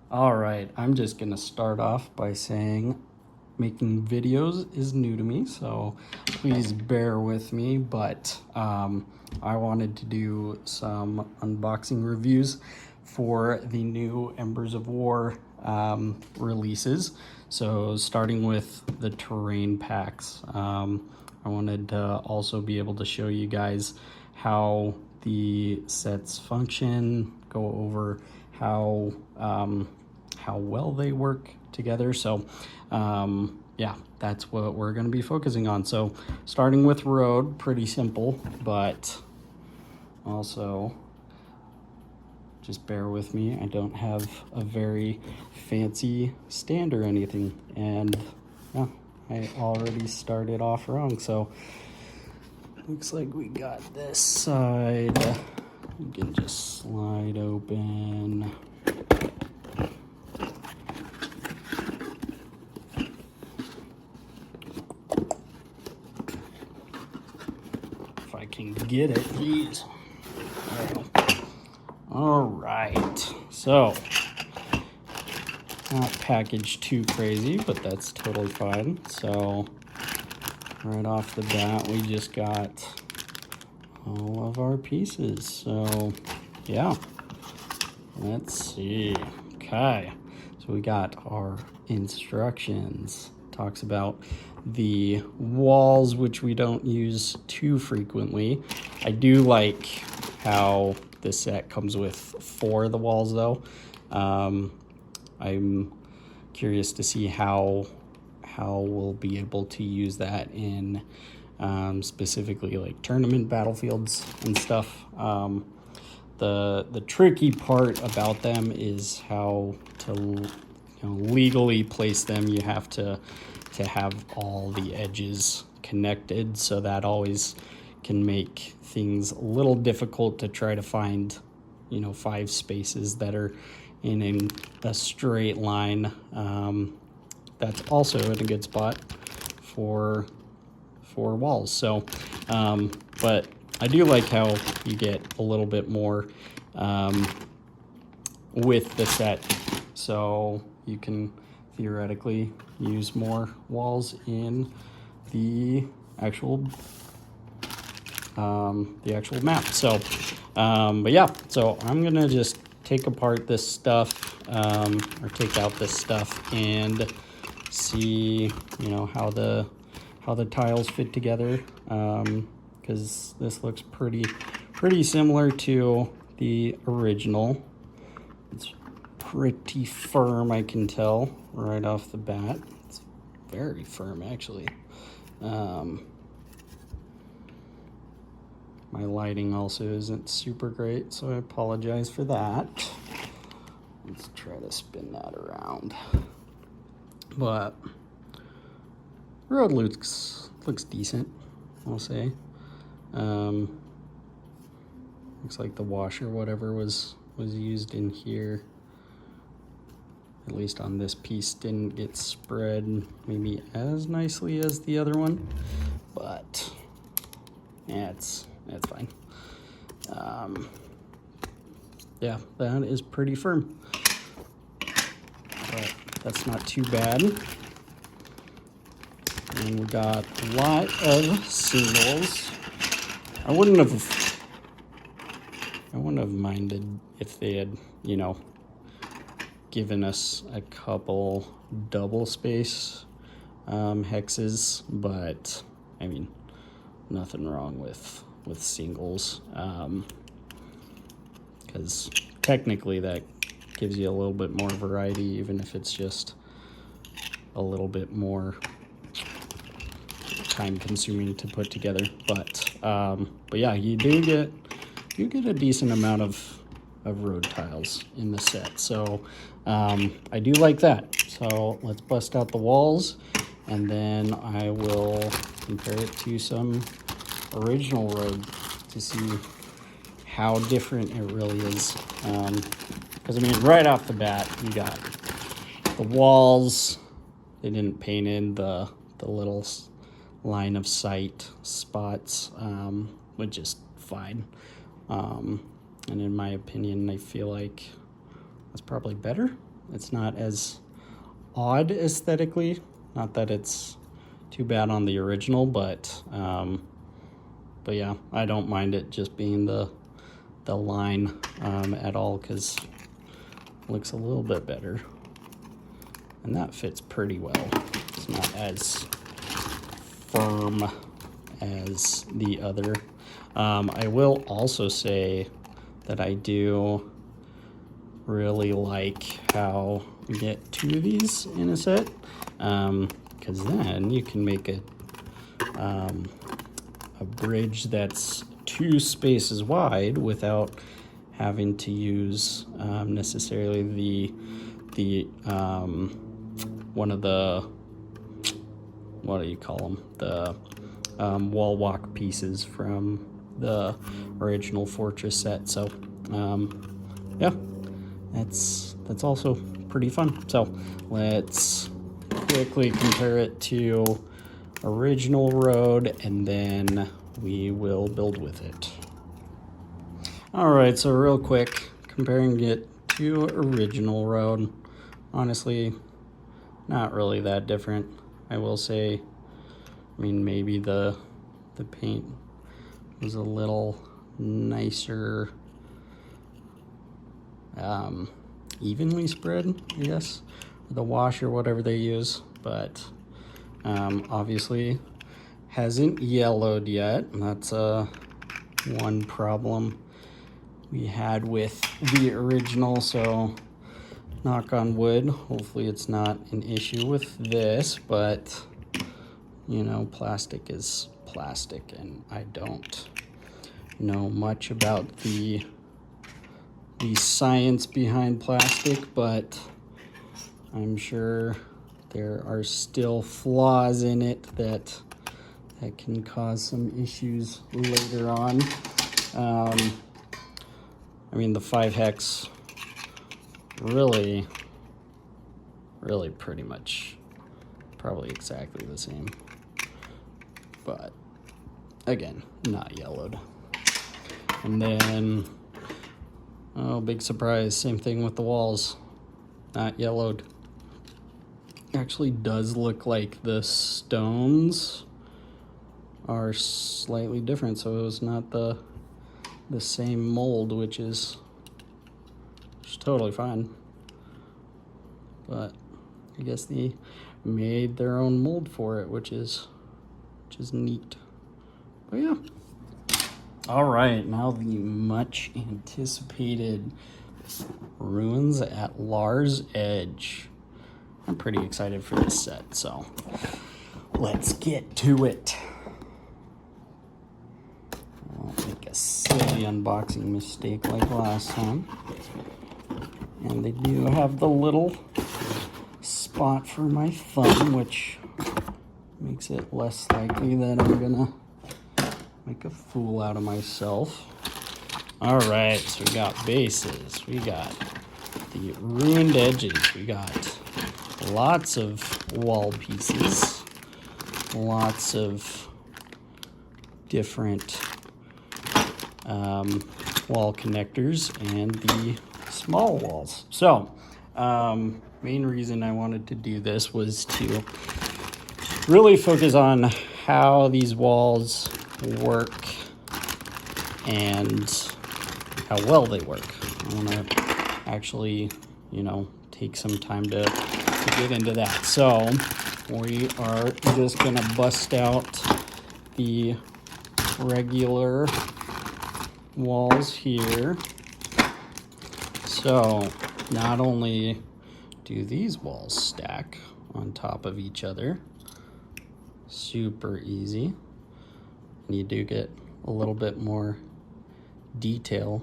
All right, I'm just gonna start off by saying making videos is new to me, so please bear with me, but I wanted to do some unboxing reviews for the new Embers of War releases. So starting with the terrain packs, I wanted to also be able to show you guys how the sets function, go over how well they work together. So yeah, that's what we're going to be focusing on. So starting with road, pretty simple, but also just bear with me. I don't have a very fancy stand or anything, and yeah, I already started off wrong. So looks like we got this side. You can just slide open. If I can get it, please. All right, so not packaged too crazy, but that's totally fine. So right off the bat, we just got all of our pieces. So yeah, let's see. Okay, so we got our instructions. Talks about the walls, which we don't use too frequently. I do like how this set comes with 4 of the walls though. I'm curious to see how we'll be able to use that in specifically like tournament battlefields and stuff. The tricky part about them is how to legally place them. You have to have all the edges connected, so that always can make things a little difficult to try to find 5 spaces that are in a straight line. That's also in a good spot for walls. So but I do like how you get a little bit more with the set, so you can theoretically use more walls in the actual map. So but yeah, so I'm gonna just take apart this stuff, or take out this stuff, and see how the tiles fit together, because this looks pretty similar to the original. It's pretty firm, I can tell right off the bat. It's very firm, actually. My lighting also isn't super great, so I apologize for that. Let's try to spin that around. But road looks decent, I'll say. Looks like the wash or whatever was used in here, at least on this piece, didn't get spread maybe as nicely as the other one, but yeah, it's fine. Yeah, that is pretty firm, but that's not too bad. And we got a lot of singles. I wouldn't have minded if they had, given us a couple double space hexes, but I mean, nothing wrong with singles, because technically that gives you a little bit more variety, even if it's just a little bit more time consuming to put together. But yeah, you do get a decent amount of road tiles in the set, so I do like that. So let's bust out the walls, and then I will compare it to some original road to see how different it really is. Because I mean, right off the bat, you got the walls. They didn't paint in the little line of sight spots, which is fine. And in my opinion, I feel like that's probably better It's not as odd aesthetically. Not that it's too bad on the original, but yeah, I don't mind it just being the line at all, because it looks a little bit better. And that fits pretty well. It's not as firm as the other. I will also say that I do really like how we get 2 of these in a set, because then you can make a bridge that's 2 spaces wide without having to use necessarily the one of the, what do you call them, the wall walk pieces from the original Fortress set. So yeah, that's also pretty fun. So let's quickly compare it to original road, and then we will build with it. All right, so real quick, comparing it to original road, honestly, not really that different. I will say, I mean, maybe the paint was a little nicer, evenly spread, I guess, the wash or whatever they use, but obviously hasn't yellowed yet. That's one problem we had with the original, so knock on wood, hopefully it's not an issue with this, but you know, plastic is plastic, and I don't know much about the science behind plastic, but I'm sure there are still flaws in it that can cause some issues later on. I mean, the 5 hex really pretty much probably exactly the same, but again, not yellowed. And then, oh, big surprise, same thing with the walls, not yellowed. Actually does look like the stones are slightly different, so it was not the same mold, which is totally fine. But I guess they made their own mold for it, which is neat. But yeah. All right, now the much anticipated ruins at Laur's Edge. I'm pretty excited for this set, so let's get to it. I won't make a silly unboxing mistake like last time. And they do have the little spot for my thumb, which makes it less likely that I'm gonna make a fool out of myself. All right, so we got bases, we got the ruined edges, we got lots of wall pieces, lots of different wall connectors, and the small walls. So main reason I wanted to do this was to really focus on how these walls work and how well they work. I want to actually, you know, take some time to get into that. So we are just gonna bust out the regular walls here. So not only do these walls stack on top of each other, super easy, and you do get a little bit more detail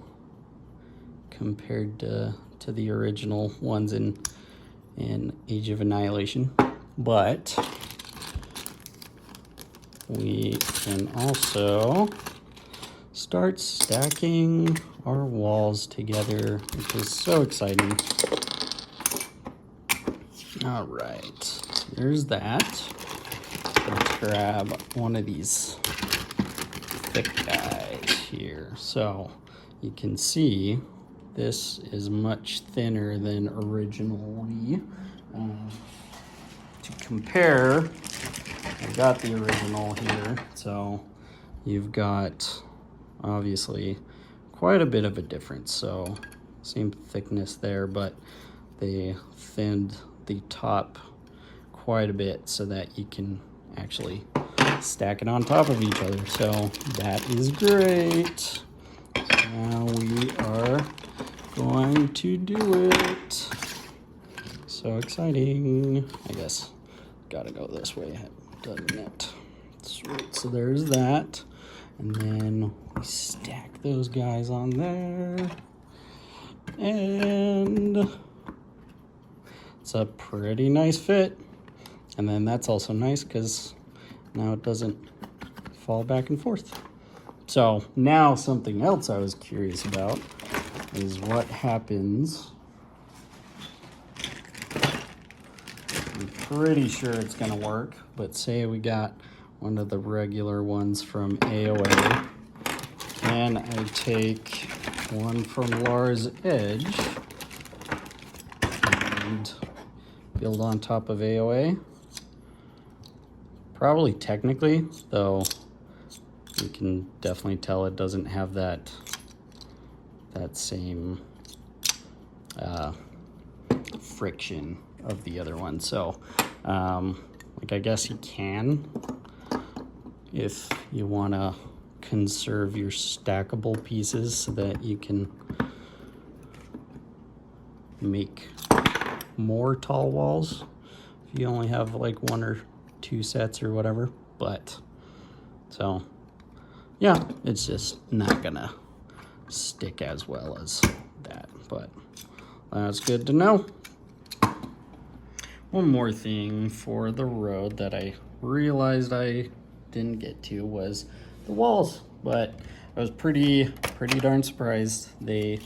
compared to the original ones in Age of Annihilation. But we can also start stacking our walls together, which is so exciting. All right, so there's that. Let's grab one of these thick guys here. So you can see this is much thinner than originally. To compare, I got the original here, so you've got obviously quite a bit of a difference. So same thickness there, but they thinned the top quite a bit so that you can actually stack it on top of each other. So that is great. Now we are going to do it. So exciting. I guess gotta go this way, doesn't it? Sweet. So there's that. And then we stack those guys on there. And it's a pretty nice fit. And then that's also nice because now it doesn't fall back and forth. So now something else I was curious about is what happens. I'm pretty sure it's gonna work, but say we got one of the regular ones from AOA, and I take one from Laur's Edge and build on top of AOA. Probably technically, though you can definitely tell it doesn't have that same friction of the other one. So like I guess you can, if you want to conserve your stackable pieces so that you can make more tall walls if you only have like 1 or 2 sets or whatever. But so yeah, it's just not gonna stick as well as that, but that's good to know. One more thing for the road that I realized I didn't get to was the walls, but I was pretty darn surprised. They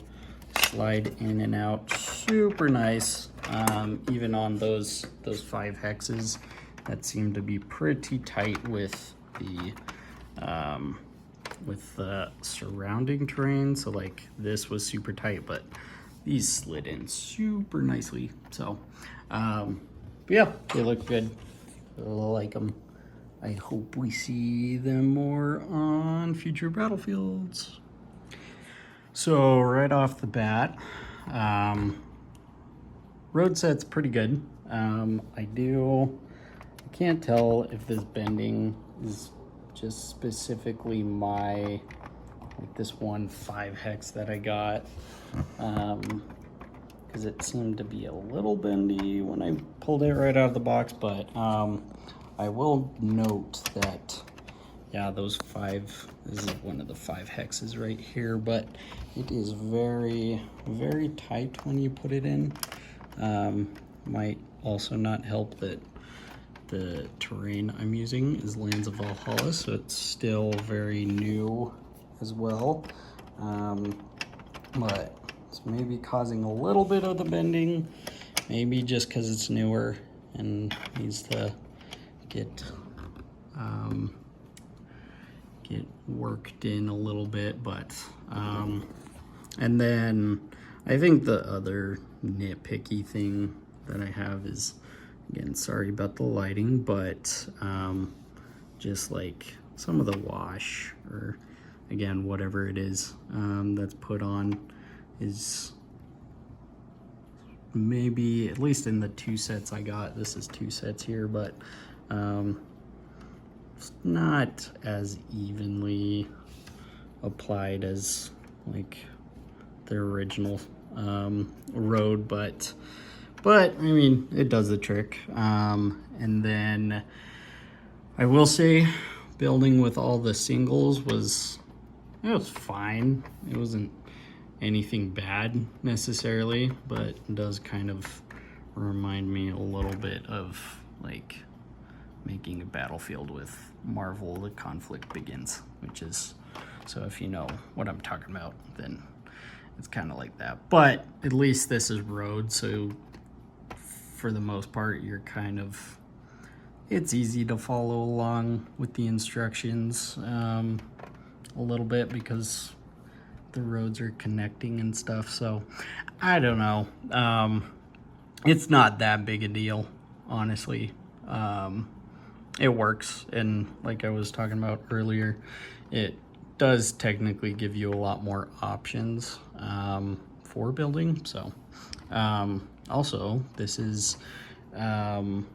slide in and out super nice, even on those 5 hexes that seem to be pretty tight with the surrounding terrain. So like this was super tight, but these slid in super nicely. So yeah, they look good. I like them. I hope we see them more on future battlefields. So right off the bat, road set's pretty good. I can't tell if this bending is just specifically like this one 5 hex that I got, because it seemed to be a little bendy when I pulled it right out of the box. But I will note that, yeah, those 5, this is one of the 5 hexes right here, but it is very, very tight when you put it in. Might also not help that the terrain I'm using is Lands of Valhalla, so it's still very new as well. But it's maybe causing a little bit of the bending, maybe just because it's newer and needs to get worked in a little bit. But and then I think the other nitpicky thing that I have is, again, sorry about the lighting, but just like some of the wash, or again, whatever it is that's put on, is maybe, at least in the 2 sets I got, this is 2 sets here, but it's not as evenly applied as like the original road, but I mean, it does the trick. And then I will say, building with all the singles was fine. It wasn't anything bad necessarily, but it does kind of remind me a little bit of like making a battlefield with Marvel: The Conflict Begins, which is, so if you know what I'm talking about, then it's kind of like that. But at least this is road, so for the most part, you're kind of, it's easy to follow along with the instructions a little bit, because the roads are connecting and stuff. So I don't know. It's not that big a deal, honestly. It works, and like I was talking about earlier, it does technically give you a lot more options for building. So also, this is I'm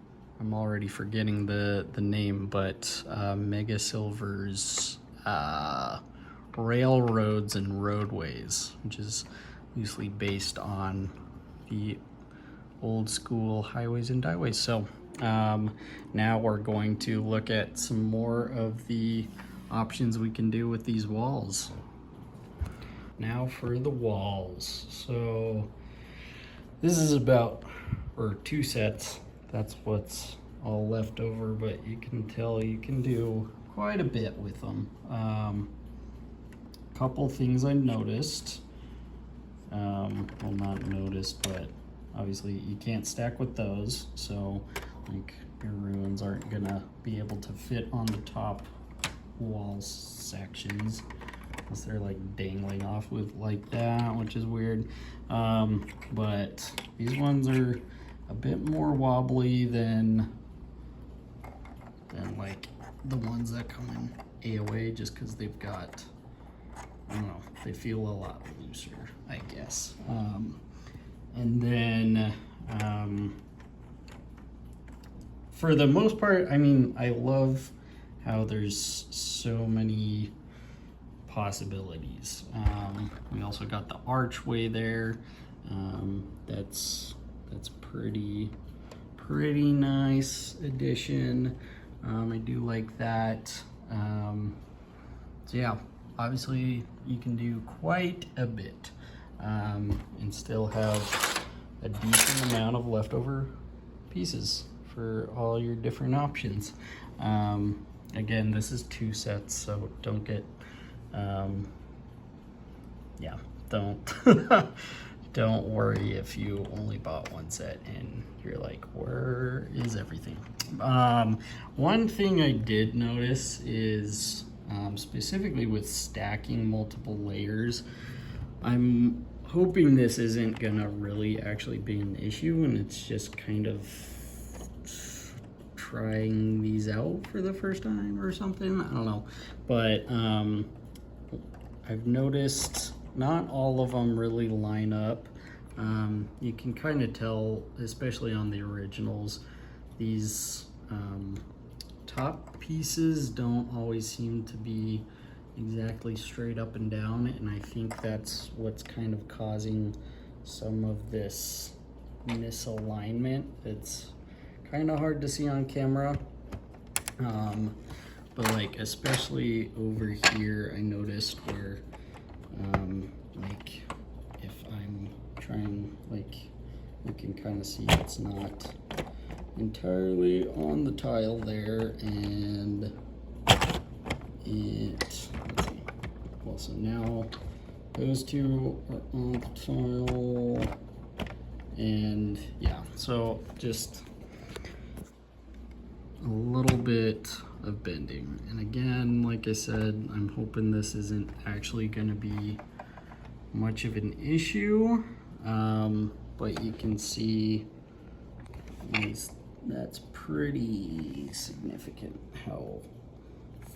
already forgetting the name, but Mega Silver's Railroads and Roadways, which is loosely based on the old school highways and highways. So now we're going to look at some more of the options we can do with these walls. Now for the walls. So this is about, or 2 sets. That's what's all left over, but you can tell you can do quite a bit with them. Couple things I noticed. Well, not noticed, but obviously you can't stack with those, so like your ruins aren't gonna be able to fit on the top wall sections unless they're like dangling off with like that, which is weird. But these ones are a bit more wobbly than like the ones that come in AOA, just because they've got, I don't know, they feel a lot looser, I guess. And then for the most part, I mean, I love how there's so many possibilities. We also got the archway there. That's pretty nice addition. I do like that. So yeah, obviously you can do quite a bit and still have a decent amount of leftover pieces for all your different options. Again, this is 2 sets, so don't get, yeah, don't worry if you only bought 1 set and you're like, where is everything? One thing I did notice is specifically with stacking multiple layers, I'm hoping this isn't gonna really actually be an issue, and it's just kind of trying these out for the first time or something. I don't know, but I've noticed not all of them really line up. You can kind of tell, especially on the originals, these top pieces don't always seem to be exactly straight up and down, and I think that's what's kind of causing some of this misalignment. It's kind of hard to see on camera, but like especially over here, I noticed where like if I'm trying, like you can kind of see it's not entirely on the tile there, and let's see. Well, so now those 2 are on the tile, and yeah, so just a little bit of bending. And again, like I said, I'm hoping this isn't actually going to be much of an issue, but you can see that's pretty significant how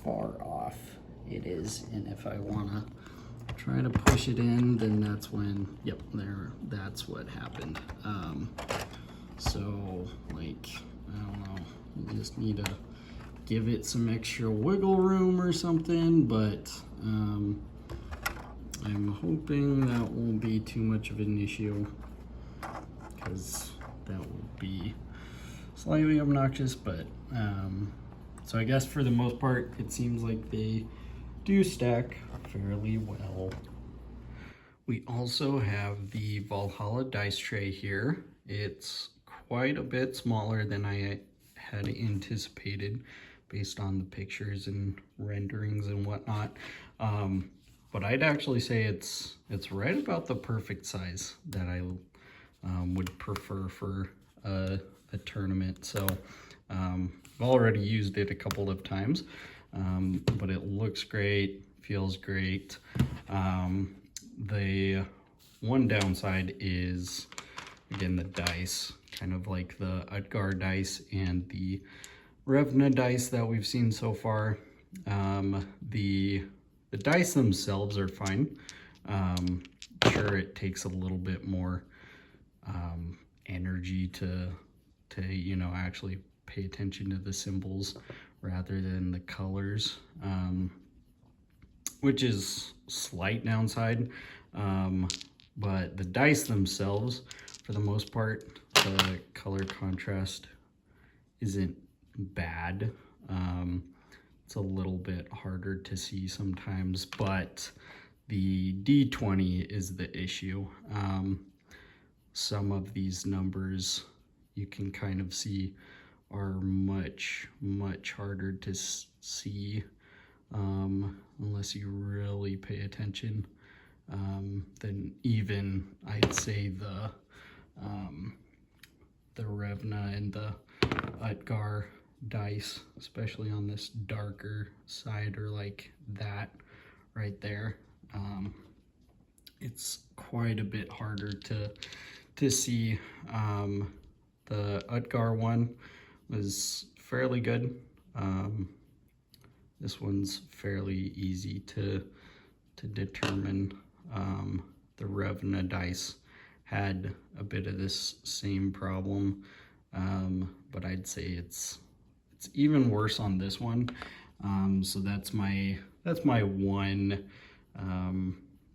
far off it is, and if I want to try to push it in, then that's when, yep, that's what happened. So like, I don't know, you just need to give it some extra wiggle room or something, but I'm hoping that won't be too much of an issue, because that would be slightly obnoxious. But so I guess for the most part, it seems like they do stack fairly well. We also have the Valhalla dice tray here. It's quite a bit smaller than I had anticipated based on the pictures and renderings and whatnot. But I'd actually say it's right about the perfect size that I would prefer for a tournament. So I've already used it a couple of times, but it looks great, feels great. The one downside is, again, the dice, kind of like the Utgar dice and the Revna dice that we've seen so far. The dice themselves are fine. Sure, it takes a little bit more energy to actually pay attention to the symbols rather than the colors, which is slight downside. But the dice themselves, for the most part, the color contrast isn't bad. It's a little bit harder to see sometimes, but the D20 is the issue. Some of these numbers you can kind of see are much harder to see unless you really pay attention than even, I'd say, the Revna and the Utgar dice, especially on this darker side, or like that right there. It's quite a bit harder to see. The Utgar one was fairly good. This one's fairly easy to determine. The Revna dice had a bit of this same problem, but I'd say it's even worse on this one. So that's my one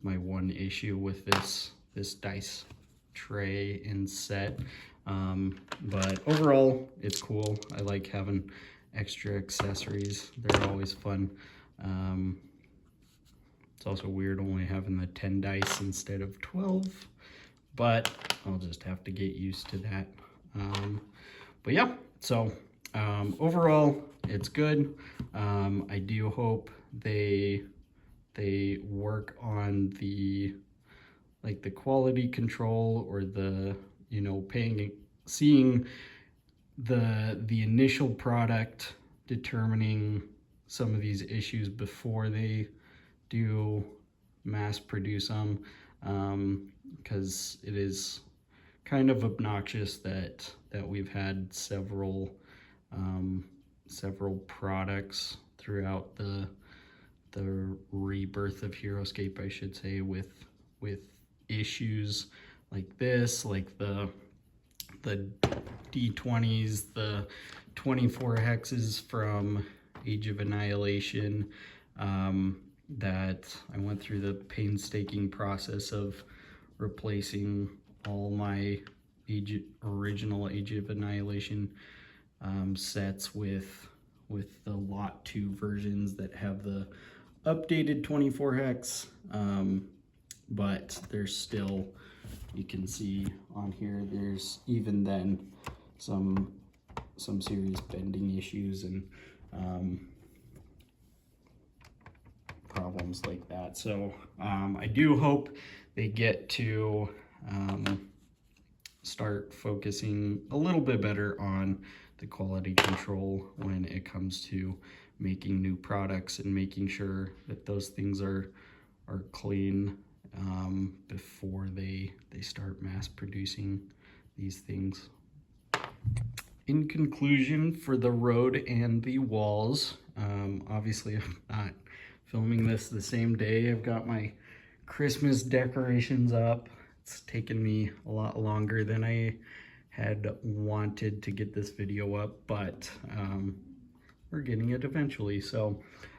my one issue with this dice tray and set. But overall, it's cool. I like having extra accessories. They're always fun. It's also weird only having the 10 dice instead of 12, but I'll just have to get used to that. But yeah, so overall, it's good. I do hope they work on the quality control, or the seeing the initial product, determining some of these issues before they do mass produce them, because it is kind of obnoxious that we've had several products throughout the rebirth of Heroscape, I should say, with issues like this, like the D20s, the 24 hexes from Age of Annihilation, that I went through the painstaking process of replacing all my original Age of Annihilation sets with the Lot 2 versions that have the updated 24 hex, but there's still, you can see on here, there's even then some serious bending issues and problems like that. So I do hope they get to start focusing a little bit better on the quality control when it comes to making new products, and making sure that those things are clean before they start mass producing these things. In conclusion, for the road and the walls, obviously I'm not filming this the same day. I've got my Christmas decorations up. It's taken me a lot longer than I had wanted to get this video up, but we're getting it eventually. So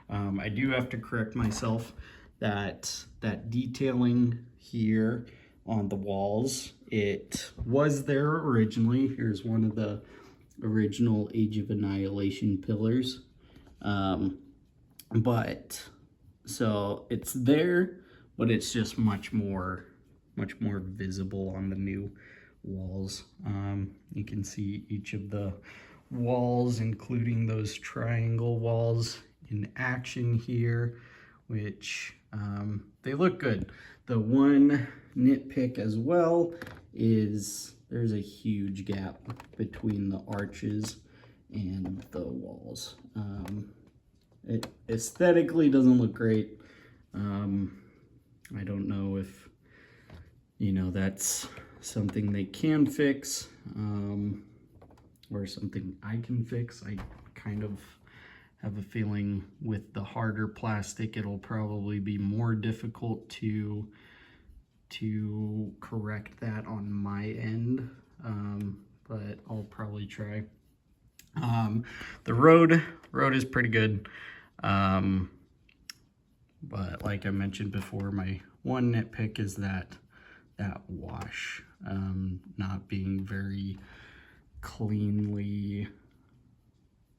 I do have to correct myself that detailing here on the walls, it was there originally. Here's one of the original Age of Annihilation pillars. But so it's there, but it's just much more visible on the new walls. You can see each of the walls, including those triangle walls, in action here, which they look good. The one nitpick as well is there's a huge gap between the arches and the walls. It aesthetically doesn't look great. I don't know if, you know, that's something they can fix, or something I can fix. I kind of have a feeling with the harder plastic, it'll probably be more difficult to correct that on my end, but I'll probably try. The road is pretty good, but like I mentioned before, my one nitpick is that wash not being very cleanly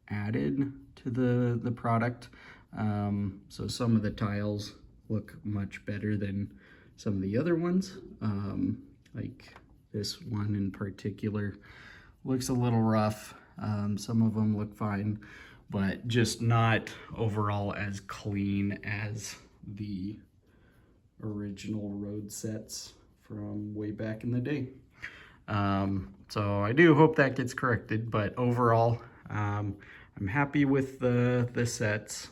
added to the product. So some of the tiles look much better than some of the other ones. Like this one in particular looks a little rough. Some of them look fine, but just not overall as clean as the original road sets from way back in the day. So I do hope that gets corrected, but overall, I'm happy with the sets.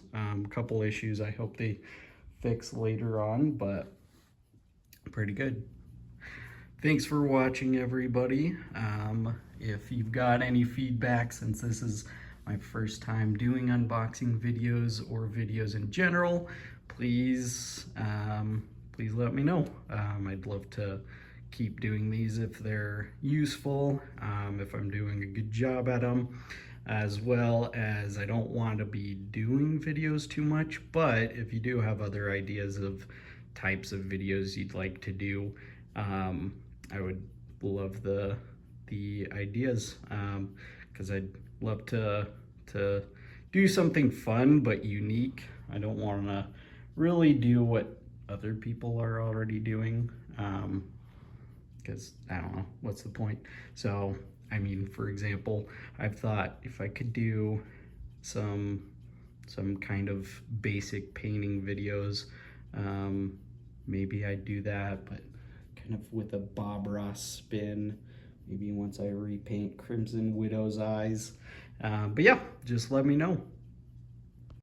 Couple issues I hope they fix later on, but pretty good. Thanks for watching, everybody. If you've got any feedback, since this is my first time doing unboxing videos or videos in general, please let me know. I'd love to keep doing these if they're useful, if I'm doing a good job at them, as well as I don't want to be doing videos too much, but if you do have other ideas of types of videos you'd like to do, I would love the ideas, because I'd love to do something fun but unique. I don't want to really do what other people are already doing, because I don't know, what's the point? So I mean, for example, I've thought if I could do some kind of basic painting videos, maybe I'd do that, but kind of with a Bob Ross spin, maybe once I repaint Crimson Widow's eyes. But yeah, just let me know.